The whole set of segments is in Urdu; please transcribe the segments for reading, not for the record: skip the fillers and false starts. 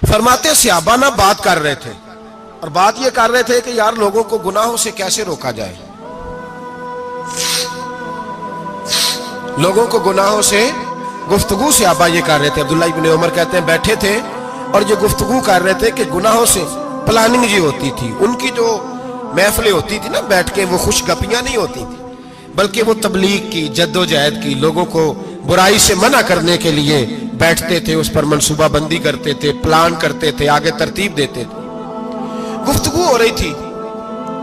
فرماتے صحابہ نہ بات کر رہے تھے، اور بات یہ کر رہے تھے کہ یار لوگوں کو گناہوں سے کیسے روکا جائے، لوگوں کو گناہوں سے گفتگو صحابہ یہ کر رہے تھے۔ عبداللہ ابن عمر کہتے ہیں بیٹھے تھے اور یہ گفتگو کر رہے تھے کہ گناہوں سے پلاننگ جی ہوتی تھی، ان کی جو محفلیں ہوتی تھی نا بیٹھ کے، وہ خوش گپیاں نہیں ہوتی تھی بلکہ وہ تبلیغ کی، جد و جہد کی، لوگوں کو برائی سے منع کرنے کے لیے بیٹھتے تھے، اس پر منصوبہ بندی کرتے تھے، پلان کرتے تھے، آگے ترتیب دیتے تھے۔ گفتگو ہو رہی تھی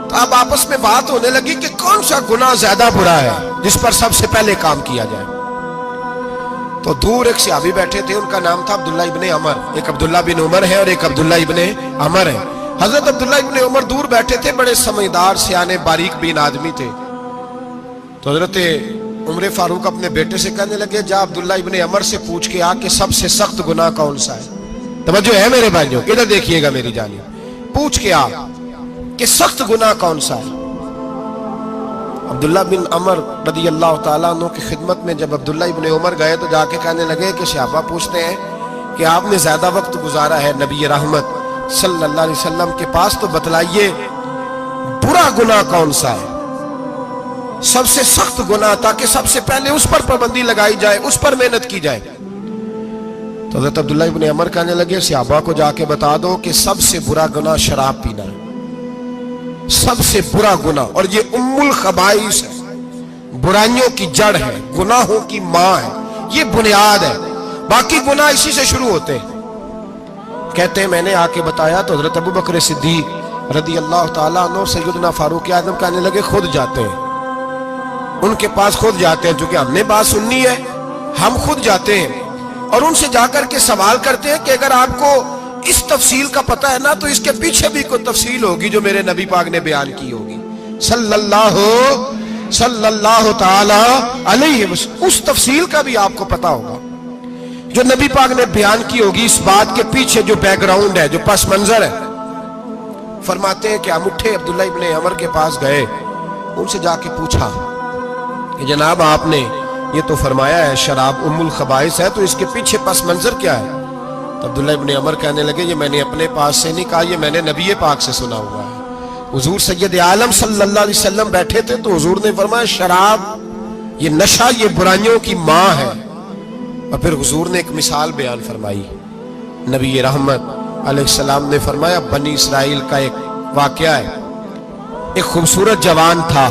تو اب آپس میں بات ہونے لگی کہ کون سا گناہ زیادہ برا ہے جس پر سب سے پہلے کام کیا جائے۔ تو دور ایک صحابی بیٹھے تھے، ان کا نام تھا عبداللہ ابن عمر، ایک عبداللہ بن عمر ہے اور ایک عبداللہ ابن عمر ہے۔ حضرت عبداللہ ابن عمر دور بیٹھے تھے، بڑے سمجھدار سیانے باریک بین آدمی تھے۔ تو حضرت عمر فاروق اپنے بیٹے سے کہنے لگے جا عبداللہ ابن عمر سے پوچھ کے آ کہ سب سے سخت گناہ کون سا ہے۔ توجہ ہے میرے بھائیوں، ادھر دیکھیے گا میری جانب، پوچھ کے آ کہ سخت گناہ کون سا ہے۔ عبداللہ بن عمر رضی اللہ تعالیٰ عنہ کی خدمت میں جب عبداللہ ابن عمر گئے تو جا کے کہنے لگے کہ صحابہ پوچھتے ہیں کہ آپ نے زیادہ وقت گزارا ہے نبی رحمت صلی اللہ علیہ وسلم کے پاس، تو بتلائیے برا گناہ کون سا ہے، سب سے سخت گناہ، تاکہ سب سے پہلے اس پر پابندی لگائی جائے، اس پر محنت کی جائے۔ تو حضرت عبداللہ ابن عمر کہنے لگے صحابہ کو جا کے بتا دو کہ سب سے برا گناہ شراب پینا ہے، سب سے برا گناہ، اور یہ ام الخبائث ہے، برائیوں کی جڑ ہے، گناہوں کی ماں ہے، یہ بنیاد ہے، باقی گناہ اسی سے شروع ہوتے ہیں۔ کہتے ہیں میں نے آ کے بتایا تو حضرت ابو بکر صدیق رضی اللہ تعالیٰ عنہ سیدنا فاروق اعظم کہنے لگے خود جاتے ہیں، ان کے پاس خود جاتے ہیں، چونکہ ہم نے بات سننی ہے ہم خود جاتے ہیں اور ان سے جا کر کے سوال کرتے ہیں کہ اگر آپ کو اس تفصیل کا پتہ ہے نا تو اس کے پیچھے بھی کوئی تفصیل ہوگی جو میرے نبی پاک نے بیان کی ہوگی صلی اللہ تعالی علیہ وسلم، اس تفصیل کا بھی آپ کو پتہ ہوگا جو نبی پاک نے بیان کی ہوگی، اس بات کے پیچھے جو بیک گراؤنڈ ہے، جو پس منظر ہے۔ فرماتے ہیں کہ ہم اٹھے، عبداللہ ابن عمر کے پاس گئے، ان سے جا کے پوچھا کہ جناب آپ نے یہ تو فرمایا ہے شراب ام الخبائث ہے، تو اس کے پیچھے پس منظر کیا ہے؟ تو عبداللہ ابن عمر کہنے لگے یہ میں نے اپنے پاس سے نہیں کہا، یہ میں نے نبی پاک سے سنا ہوا ہے۔ حضور سید عالم صلی اللہ علیہ وسلم بیٹھے تھے تو حضور نے فرمایا شراب، یہ نشہ، یہ برائیوں کی ماں ہے۔ اور پھر حضور نے ایک مثال بیان فرمائی، نبی رحمت علیہ السلام نے فرمایا بنی اسرائیل کا ایک واقعہ ہے، ایک خوبصورت جوان تھا،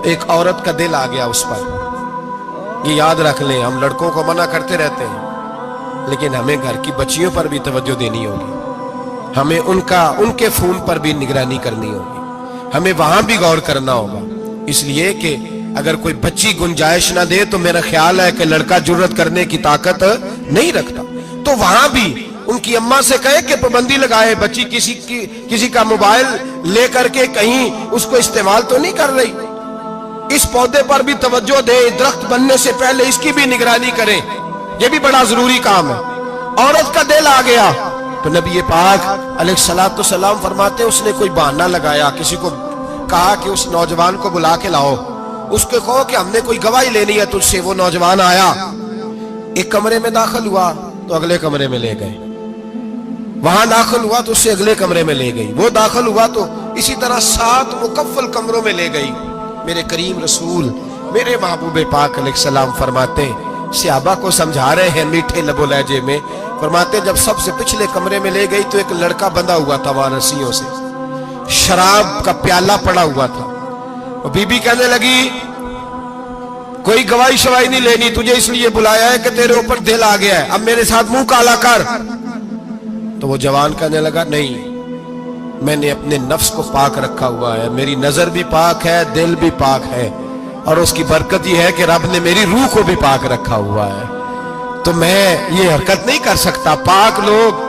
ایک عورت کا دل آ گیا اس پر۔ یہ یاد رکھ لیں، ہم لڑکوں کو منع کرتے رہتے ہیں لیکن ہمیں گھر کی بچیوں پر بھی توجہ دینی ہوگی، ہمیں ان کے فون پر بھی نگرانی کرنی ہوگی، ہمیں وہاں بھی غور کرنا ہوگا، اس لیے کہ اگر کوئی بچی گنجائش نہ دے تو میرا خیال ہے کہ لڑکا جرت کرنے کی طاقت نہیں رکھتا، تو وہاں بھی ان کی اماں سے کہے کہ پابندی لگائے، بچی کسی کا موبائل لے کر کے کہیں اس کو استعمال تو نہیں کر رہی، اس پودے پر بھی توجہ دے، درخت بننے سے پہلے اس کی بھی نگرانی کرے، یہ بھی بڑا ضروری کام ہے۔ عورت کا دل آ گیا تو نبی پاک علیہ السلام فرماتے اس نے کوئی بہانہ لگایا، کسی کو کہا کہ اس نوجوان کو بلا کے لاؤ، اس کو کہو کہ ہم نے کوئی گواہی لینی ہے تجھ سے۔ وہ نوجوان آیا، ایک کمرے میں داخل ہوا تو اگلے کمرے میں لے گئے، وہاں داخل ہوا تو اس سے اگلے کمرے میں لے گئی، وہ داخل ہوا تو اسی طرح 7 مکفل کمروں میں لے گئی۔ میرے کریم رسول میرے محبوب پاک علیہ السلام فرماتے صحابہ کو سمجھا رہے ہیں میٹھے لب و لہجے میں، فرماتے جب سب سے پچھلے کمرے میں لے گئی تو ایک لڑکا بندھا ہوا تھا وہاں رسیوں سے، شراب کا پیالہ پڑا ہوا تھا، اور بی بی کہنے لگی کوئی گواہی شواہی نہیں لینی، تجھے اس لیے بلایا ہے کہ تیرے اوپر دل آ گیا ہے، اب میرے ساتھ منہ کالا کر۔ تو وہ جوان کہنے لگا نہیں، میں نے اپنے نفس کو پاک رکھا ہوا ہے، میری نظر بھی پاک ہے، دل بھی پاک ہے، اور اس کی برکت یہ ہے کہ رب نے میری روح کو بھی پاک رکھا ہوا ہے، تو میں یہ حرکت نہیں کر سکتا۔ پاک لوگ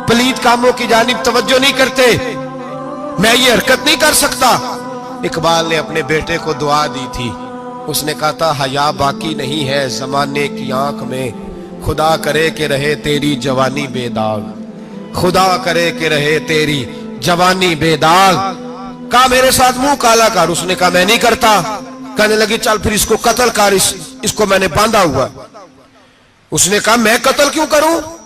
پلید کاموں کی جانب توجہ نہیں کرتے، میں یہ حرکت نہیں کر سکتا۔ اقبال نے اپنے بیٹے کو دعا دی تھی، اس نے کہا تھا حیا باقی نہیں ہے زمانے کی آنکھ میں، خدا کرے کہ رہے تیری جوانی بے داغ، خدا کرے کہ رہے تیری جوانی بے داغ۔ کہا میرے ساتھ منہ کالا کر، اس نے کہا میں نہیں کرتا۔ کہنے لگی چل پھر اس کو قتل کر، اس کو میں نے باندھا ہوا۔ اس نے کہا میں قتل کیوں کروں،